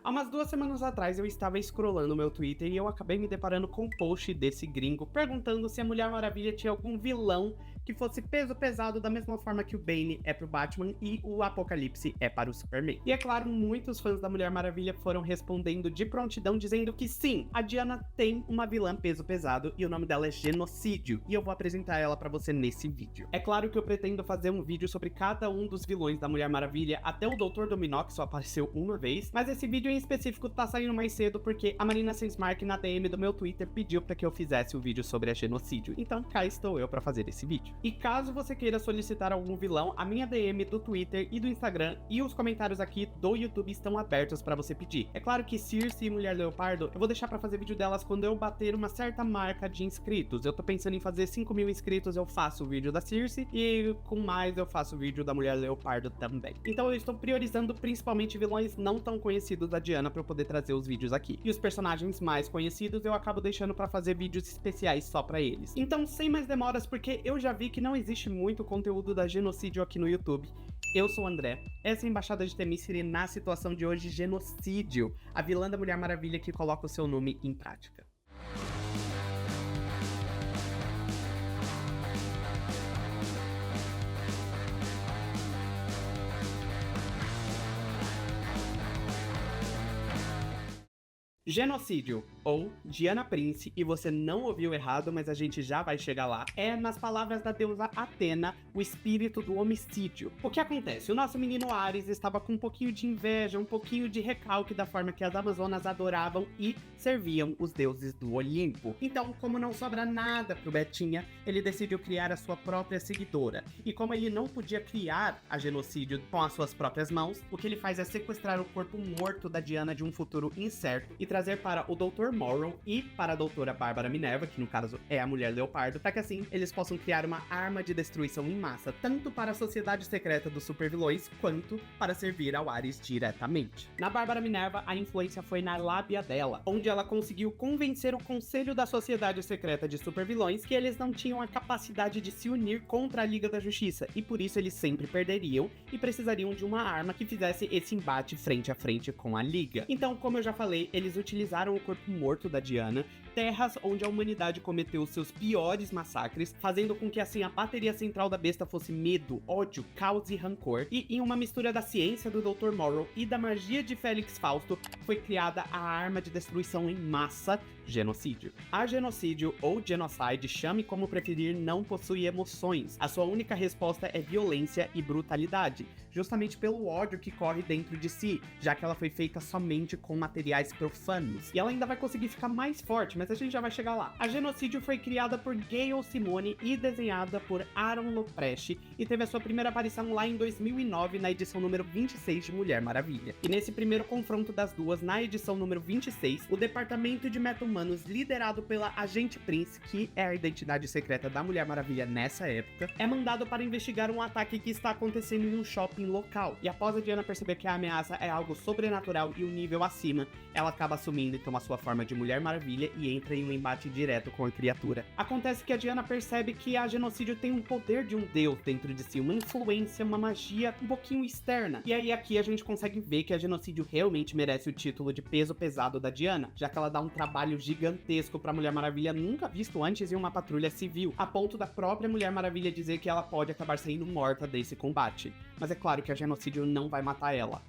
Há umas 2 semanas atrás eu estava scrollando meu Twitter e eu acabei me deparando com um post desse gringo perguntando se a Mulher Maravilha tinha algum vilão que fosse peso pesado da mesma forma que o Bane é pro Batman e o Apocalipse é para o Superman. E é claro, muitos fãs da Mulher Maravilha foram respondendo de prontidão dizendo que sim, a Diana tem uma vilã peso pesado e o nome dela é Genocídio, e eu vou apresentar ela pra você nesse vídeo. É claro que eu pretendo fazer um vídeo sobre cada um dos vilões da Mulher Maravilha, até o Dr. Dominó, que só apareceu uma vez, mas esse vídeo em específico tá saindo mais cedo porque a Marina Sensmark na DM do meu Twitter pediu pra que eu fizesse o vídeo sobre a Genocídio, então cá estou eu pra fazer esse vídeo. E caso você queira solicitar algum vilão, a minha DM do Twitter e do Instagram e os comentários aqui do YouTube estão abertos pra você pedir. É claro que Circe e Mulher Leopardo eu vou deixar pra fazer vídeo delas quando eu bater uma certa marca de inscritos. Eu tô pensando em fazer 5.000 inscritos, eu faço o vídeo da Circe e com mais eu faço o vídeo da Mulher Leopardo também. Então eu estou priorizando principalmente vilões não tão conhecidos da Diana pra eu poder trazer os vídeos aqui. E os personagens mais conhecidos eu acabo deixando pra fazer vídeos especiais só pra eles. Então sem mais demoras, porque eu já vi que não existe muito conteúdo da Genocídio aqui no YouTube. Eu sou o André, essa é a Embaixada de Themyscira e na situação de hoje, Genocídio, a vilã da Mulher Maravilha que coloca o seu nome em prática. Genocídio, ou Diana Prince, e você não ouviu errado, mas a gente já vai chegar lá, é, nas palavras da deusa Atena, o espírito do homicídio. O que acontece? O nosso menino Ares estava com um pouquinho de inveja, um pouquinho de recalque da forma que as Amazonas adoravam e serviam os deuses do Olimpo. Então, como não sobra nada pro Betinha, ele decidiu criar a sua própria seguidora. E como ele não podia criar a Genocídio com as suas próprias mãos, o que ele faz é sequestrar o corpo morto da Diana de um futuro incerto e trazer para o Dr. Morrow e para a doutora Bárbara Minerva, que no caso é a Mulher Leopardo, para que assim eles possam criar uma arma de destruição em massa, tanto para a sociedade secreta dos supervilões, quanto para servir ao Ares diretamente. Na Bárbara Minerva, a influência foi na lábia dela, onde ela conseguiu convencer o Conselho da Sociedade Secreta de Supervilões que eles não tinham a capacidade de se unir contra a Liga da Justiça, e por isso eles sempre perderiam e precisariam de uma arma que fizesse esse embate frente a frente com a Liga. Então, como eu já falei, eles utilizaram o corpo morto da Diana, terras onde a humanidade cometeu seus piores massacres, fazendo com que assim a bateria central da besta fosse medo, ódio, caos e rancor, e em uma mistura da ciência do Dr. Morrow e da magia de Félix Fausto, foi criada a arma de destruição em massa, Genocídio. A Genocídio, ou Genocide, chame como preferir, não possui emoções. A sua única resposta é violência e brutalidade, justamente pelo ódio que corre dentro de si, já que ela foi feita somente com materiais profanos. E ela ainda vai conseguir ficar mais forte, mas a gente já vai chegar lá. A Genocídio foi criada por Gayle Simone e desenhada por Aaron Lopresti, e teve a sua primeira aparição lá em 2009, na edição número 26 de Mulher Maravilha. E nesse primeiro confronto das duas, na edição número 26, o departamento de meta-humanos, liderado pela Agente Prince, que é a identidade secreta da Mulher Maravilha nessa época, é mandado para investigar um ataque que está acontecendo em um shopping local. E após a Diana perceber que a ameaça é algo sobrenatural e um nível acima, ela acaba assumindo e toma sua forma de Mulher Maravilha e entra em um embate direto com a criatura. Acontece que a Diana percebe que a Genocídio tem um poder de um deus dentro de si, uma influência, uma magia um pouquinho externa. E aí aqui a gente consegue ver que a Genocídio realmente merece o título de peso pesado da Diana, já que ela dá um trabalho gigantesco pra Mulher Maravilha nunca visto antes em uma patrulha civil, a ponto da própria Mulher Maravilha dizer que ela pode acabar saindo morta desse combate. Mas é claro que a Genocídio não vai matar ela.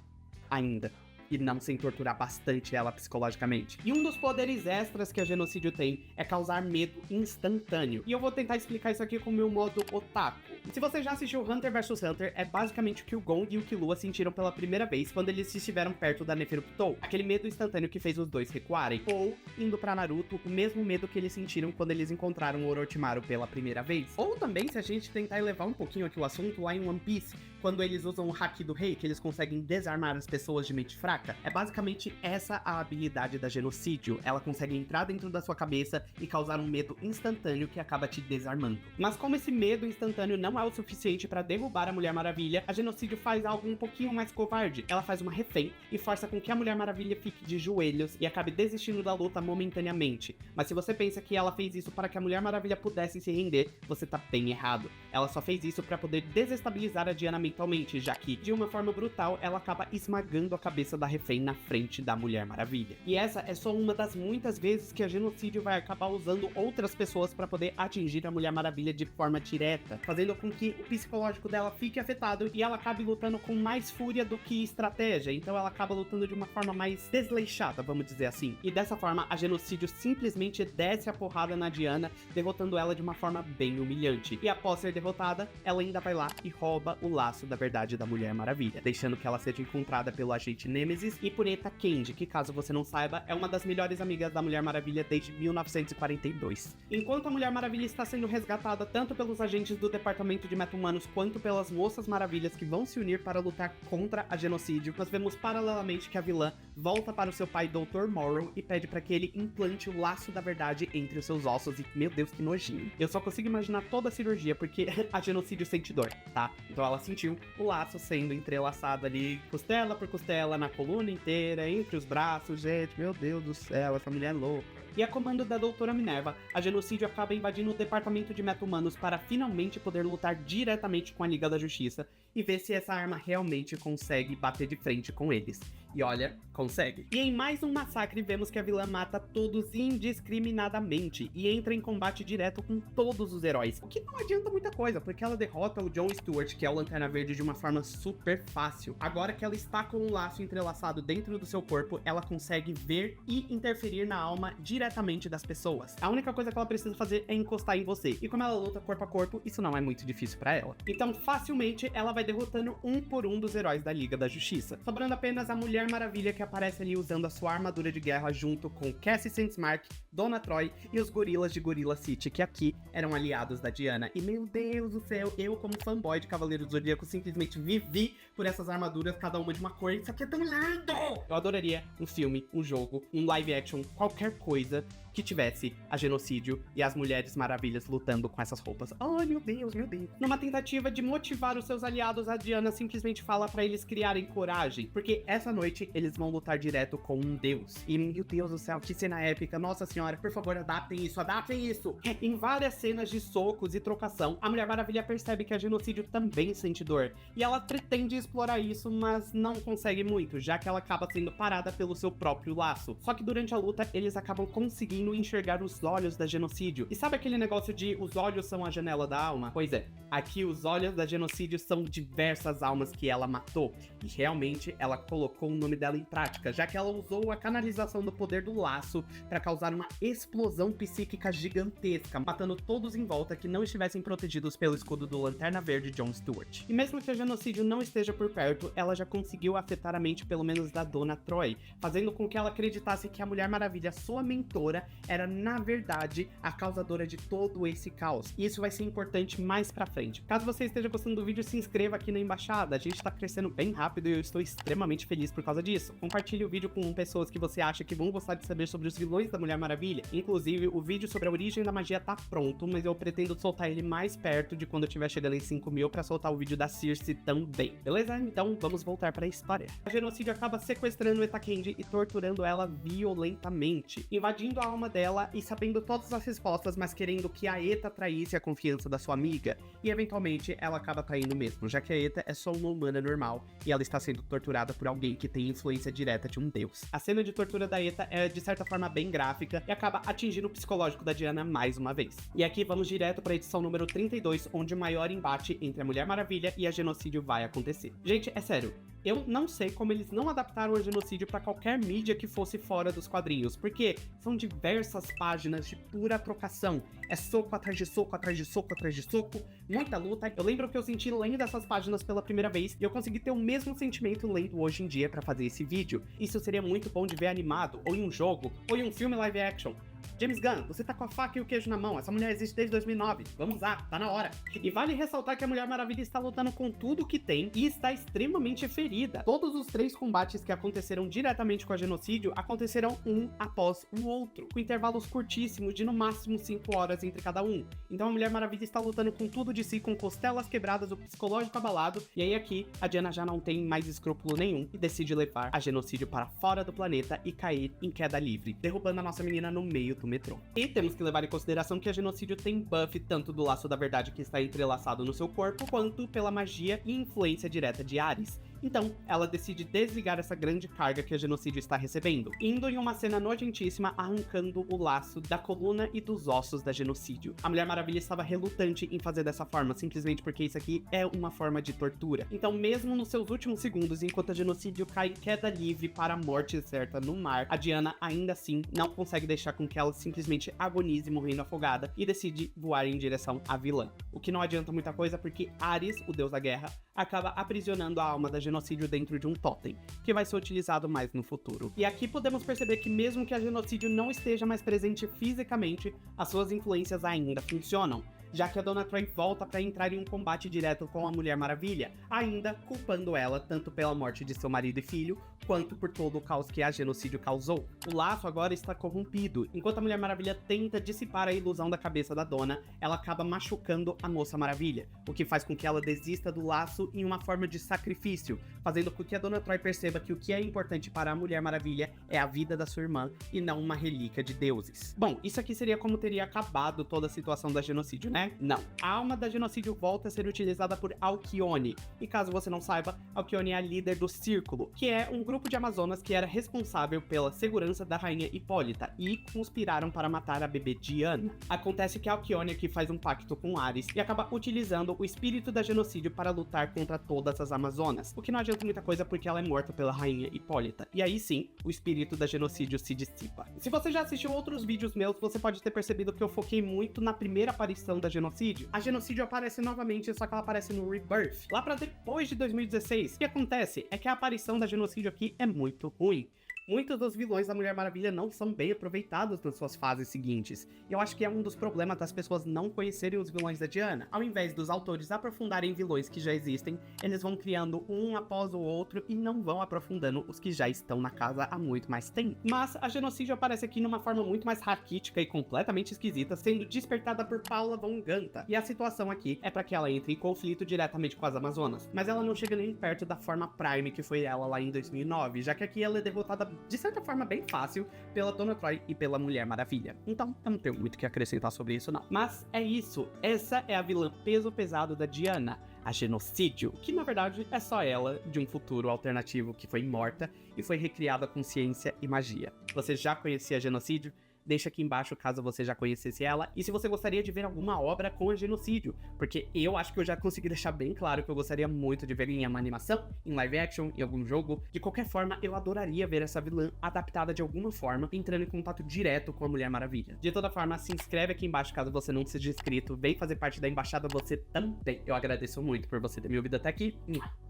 Ainda. E não sem torturar bastante ela psicologicamente. E um dos poderes extras que a Genocídio tem é causar medo instantâneo. E eu vou tentar explicar isso aqui com o meu modo otaku. Se você já assistiu Hunter vs Hunter, é basicamente o que o Gon e o Killua sentiram pela primeira vez quando eles estiveram perto da Neferuptou. Aquele medo instantâneo que fez os dois recuarem. Ou, indo pra Naruto, o mesmo medo que eles sentiram quando eles encontraram o Orochimaru pela primeira vez. Ou também, se a gente tentar elevar um pouquinho aqui o assunto, lá em One Piece, quando eles usam o Haki do Rei, que eles conseguem desarmar as pessoas de mente fraca. É basicamente essa a habilidade da Genocídio. Ela consegue entrar dentro da sua cabeça e causar um medo instantâneo que acaba te desarmando. Mas como esse medo instantâneo não é o suficiente para derrubar a Mulher Maravilha, a Genocídio faz algo um pouquinho mais covarde. Ela faz uma refém e força com que a Mulher Maravilha fique de joelhos e acabe desistindo da luta momentaneamente. Mas se você pensa que ela fez isso para que a Mulher Maravilha pudesse se render, você tá bem errado. Ela só fez isso para poder desestabilizar a Diana mentalmente, já que, de uma forma brutal, ela acaba esmagando a cabeça da refém na frente da Mulher Maravilha. E essa é só uma das muitas vezes que a Genocídio vai acabar usando outras pessoas para poder atingir a Mulher Maravilha de forma direta, fazendo com que o psicológico dela fique afetado e ela acabe lutando com mais fúria do que estratégia, então ela acaba lutando de uma forma mais desleixada, vamos dizer assim. E dessa forma, a Genocídio simplesmente desce a porrada na Diana, derrotando ela de uma forma bem humilhante. E após ser derrotada, ela ainda vai lá e rouba o laço da verdade da Mulher Maravilha, deixando que ela seja encontrada pelo agente Nemesis e por Eta Candy, que, caso você não saiba, é uma das melhores amigas da Mulher Maravilha desde 1942. Enquanto a Mulher Maravilha está sendo resgatada tanto pelos agentes do Departamento de Meta-Humanos quanto pelas Moças Maravilhas que vão se unir para lutar contra a Genocídio, nós vemos paralelamente que a vilã volta para o seu pai Dr. Morrow e pede para que ele implante o laço da verdade entre os seus ossos e, meu Deus, que nojinho. Eu só consigo imaginar toda a cirurgia porque a Genocídio sente dor, tá? Então ela sentiu o laço sendo entrelaçado ali, costela por costela, na coluna inteira, entre os braços. Gente, meu Deus do céu, essa mulher é louca. E a comando da Doutora Minerva, a Genocídio acaba invadindo o Departamento de Meta-Humanos para finalmente poder lutar diretamente com a Liga da Justiça e ver se essa arma realmente consegue bater de frente com eles. E olha, consegue. E em mais um massacre, vemos que a vilã mata todos indiscriminadamente e entra em combate direto com todos os heróis. O que não adianta muita coisa, porque ela derrota o John Stewart, que é o Lanterna Verde, de uma forma super fácil. Agora que ela está com um laço entrelaçado dentro do seu corpo, ela consegue ver e interferir na alma diretamente das pessoas. A única coisa que ela precisa fazer é encostar em você. E como ela luta corpo a corpo, isso não é muito difícil pra ela. Então, facilmente, ela vai derrotando um por um dos heróis da Liga da Justiça, sobrando apenas a Mulher Maravilha, que aparece ali usando a sua armadura de guerra junto com Cassie Sandsmark, Donna Troy e os gorilas de Gorilla City, que aqui eram aliados da Diana. E meu Deus do céu, eu como fanboy de Cavaleiro do Zodíaco simplesmente vivi por essas armaduras, cada uma de uma cor. Isso aqui é tão lindo! Eu adoraria um filme, um jogo, um live action, qualquer coisa que tivesse a Genocídio e as Mulheres Maravilhas lutando com essas roupas. Ai, meu Deus, meu Deus. Numa tentativa de motivar os seus aliados, a Diana simplesmente fala pra eles criarem coragem, porque essa noite eles vão lutar direto com um deus. E, meu Deus do céu, que cena épica. Nossa senhora, por favor, adaptem isso, adaptem isso. Em várias cenas de socos e trocação, a Mulher Maravilha percebe que a Genocídio também sente dor. E ela pretende explorar isso, mas não consegue muito, já que ela acaba sendo parada pelo seu próprio laço. Só que durante a luta, eles acabam conseguindo enxergar os olhos da Genocídio. E sabe aquele negócio de os olhos são a janela da alma? Pois é, aqui os olhos da Genocídio são diversas almas que ela matou. E realmente ela colocou o nome dela em prática, já que ela usou a canalização do poder do laço para causar uma explosão psíquica gigantesca, matando todos em volta que não estivessem protegidos pelo escudo do Lanterna Verde John Stewart. E mesmo que a Genocídio não esteja por perto, ela já conseguiu afetar a mente pelo menos da Donna Troy, fazendo com que ela acreditasse que a Mulher Maravilha, sua mentora, era na verdade a causadora de todo esse caos. E isso vai ser importante mais pra frente. Caso você esteja gostando do vídeo, se inscreva aqui na embaixada, a gente tá crescendo bem rápido e eu estou extremamente feliz por causa disso. Compartilhe o vídeo com pessoas que você acha que vão gostar de saber sobre os vilões da Mulher Maravilha. Inclusive, o vídeo sobre a origem da magia tá pronto, mas eu pretendo soltar ele mais perto de quando eu estiver chegando em 5.000 pra soltar o vídeo da Circe também. Beleza? Então vamos voltar pra história. A Genocídio acaba sequestrando Eta Candy e torturando ela violentamente, invadindo a alma dela e sabendo todas as respostas, mas querendo que a Eta traísse a confiança da sua amiga. E eventualmente ela acaba traindo mesmo, já que a Eta é só uma humana normal e ela está sendo torturada por alguém que tem influência direta de um deus. A cena de tortura da Eta é de certa forma bem gráfica e acaba atingindo o psicológico da Diana mais uma vez. E aqui vamos direto para a edição número 32, onde o maior embate entre a Mulher Maravilha e a Genocídio vai acontecer. Gente, é sério, eu não sei como eles não adaptaram o Genocídio para qualquer mídia que fosse fora dos quadrinhos, porque são diversas páginas de pura trocação. É soco atrás de soco, atrás de soco, atrás de soco, muita luta. Eu lembro que eu senti lendo essas páginas pela primeira vez e eu consegui ter o mesmo sentimento lendo hoje em dia para fazer esse vídeo. Isso seria muito bom de ver animado, ou em um jogo, ou em um filme live action. James Gunn, você tá com a faca e o queijo na mão, essa mulher existe desde 2009, vamos lá, tá na hora. E vale ressaltar que a Mulher Maravilha está lutando com tudo que tem e está extremamente ferida. Todos os 3 combates que aconteceram diretamente com a Genocídio aconteceram um após o outro, com intervalos curtíssimos de no máximo 5 horas entre cada um. Então a Mulher Maravilha está lutando com tudo de si, com costelas quebradas, o psicológico abalado, e aí aqui a Diana já não tem mais escrúpulo nenhum e decide levar a Genocídio para fora do planeta e cair em queda livre, derrubando a nossa menina no meio do do metrô. E temos que levar em consideração que a Genocídio tem buff tanto do laço da verdade que está entrelaçado no seu corpo, quanto pela magia e influência direta de Ares. Então, ela decide desligar essa grande carga que a Genocídio está recebendo, indo em uma cena nojentíssima arrancando o laço da coluna e dos ossos da Genocídio. A Mulher Maravilha estava relutante em fazer dessa forma, simplesmente porque isso aqui é uma forma de tortura. Então, mesmo nos seus últimos segundos, enquanto a Genocídio cai em queda livre para a morte certa no mar, a Diana ainda assim não consegue deixar com que ela simplesmente agonize morrendo afogada e decide voar em direção à vilã. O que não adianta muita coisa porque Ares, o deus da guerra, acaba aprisionando a alma da Genocídio dentro de um totem, que vai ser utilizado mais no futuro. E aqui podemos perceber que mesmo que a Genocídio não esteja mais presente fisicamente, as suas influências ainda funcionam, já que a Donna Troy volta para entrar em um combate direto com a Mulher Maravilha, ainda culpando ela tanto pela morte de seu marido e filho, quanto por todo o caos que a Genocídio causou. O laço agora está corrompido, enquanto a Mulher Maravilha tenta dissipar a ilusão da cabeça da Donna, ela acaba machucando a Moça Maravilha, o que faz com que ela desista do laço em uma forma de sacrifício, fazendo com que a Donna Troy perceba que o que é importante para a Mulher Maravilha é a vida da sua irmã e não uma relíquia de deuses. Bom, isso aqui seria como teria acabado toda a situação da Genocídio, né? Não. A alma da Genocídio volta a ser utilizada por Alkyone. E caso você não saiba, Alkyone é a líder do Círculo, que é um grupo de Amazonas que era responsável pela segurança da rainha Hipólita e conspiraram para matar a bebê Diana. Acontece que a Alkyone aqui faz um pacto com Ares e acaba utilizando o espírito da Genocídio para lutar contra todas as Amazonas, o que não adianta muita coisa porque ela é morta pela rainha Hipólita. E aí sim, o espírito da Genocídio se dissipa. Se você já assistiu outros vídeos meus, você pode ter percebido que eu foquei muito na primeira aparição da Genocídio. A Genocídio aparece novamente, só que ela aparece no Rebirth, lá pra depois de 2016. O que acontece é que a aparição da Genocídio aqui é muito ruim. Muitos dos vilões da Mulher Maravilha não são bem aproveitados nas suas fases seguintes, e eu acho que é um dos problemas das pessoas não conhecerem os vilões da Diana. Ao invés dos autores aprofundarem vilões que já existem, eles vão criando um após o outro e não vão aprofundando os que já estão na casa há muito mais tempo. Mas a Genocídio aparece aqui numa forma muito mais raquítica e completamente esquisita, sendo despertada por Paula Von Ganta, e a situação aqui é para que ela entre em conflito diretamente com as Amazonas, mas ela não chega nem perto da forma Prime que foi ela lá em 2009, já que aqui ela é derrotada de certa forma bem fácil pela Donna Troy e pela Mulher Maravilha. Então, eu não tenho muito o que acrescentar sobre isso não. Mas é isso, essa é a vilã peso pesado da Diana, a Genocídio, que na verdade é só ela de um futuro alternativo que foi morta e foi recriada com ciência e magia. Você já conhecia a Genocídio? Deixa aqui embaixo caso você já conhecesse ela, e se você gostaria de ver alguma obra com a Genocídio, porque eu acho que eu já consegui deixar bem claro que eu gostaria muito de ver em uma animação, em live action, em algum jogo. De qualquer forma, eu adoraria ver essa vilã adaptada de alguma forma, entrando em contato direto com a Mulher Maravilha. De toda forma, se inscreve aqui embaixo caso você não seja inscrito, vem fazer parte da embaixada você também. Eu agradeço muito por você ter me ouvido até aqui,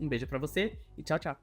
um beijo pra você e tchau, tchau.